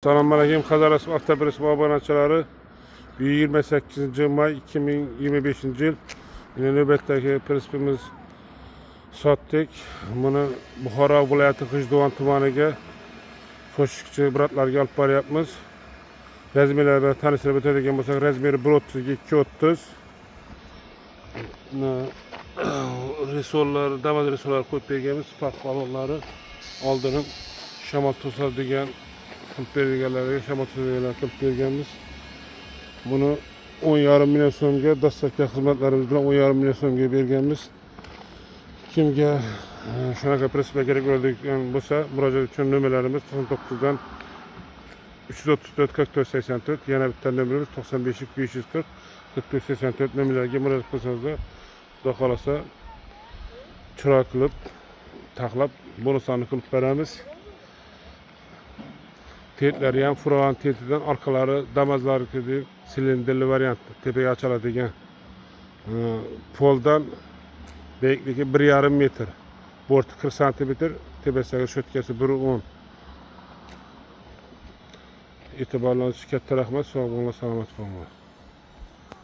Selamünaleyküm. Kazarası Avtopress abonachilari 28 may 2025 yil. Yine navbatdagi pressimiz sotdik. Buni Buxoro viloyati G'ijduvon tumaniga qo'shiqchi bratlarga olib boryapmiz. Razmerlar bilan tanishtirib o'tadigan bo'lsak, razmeri 1.30 ga 2.30. Risollar, damas risollar qo'yib berganmiz. Spark balonlari oldini shamol to'sadigan qilib berganlarga shamol to'sadiganlar qilib berganmiz. Buni 10,5 million so'mga dastlabki xizmatlarimiz bilan 10,5 million so'mga berganmiz. Kimga shunaqa pressga kerak bo'ladigan bo'lsa, murojaat uchun nomerlarimiz 99 dan 334 44 84, yana bitta nomerimiz 95 540 44 84 nomerlarga murojaat qilsangiz, xudo xolasa chiroy qilib, taxlab bonuslarni qilib beramiz. Tetlari ham Furlan tetidan, orqalari damazlari deb silindrli variant, tepaga ochiladigan. Poldan beyikligi 1,5 metr, borti 40 cm, tepasidagi shotkasi 1,10. E'tiborlaringiz uchun katta rahmat. Sog' bo'linglar, salomat bo'linglar.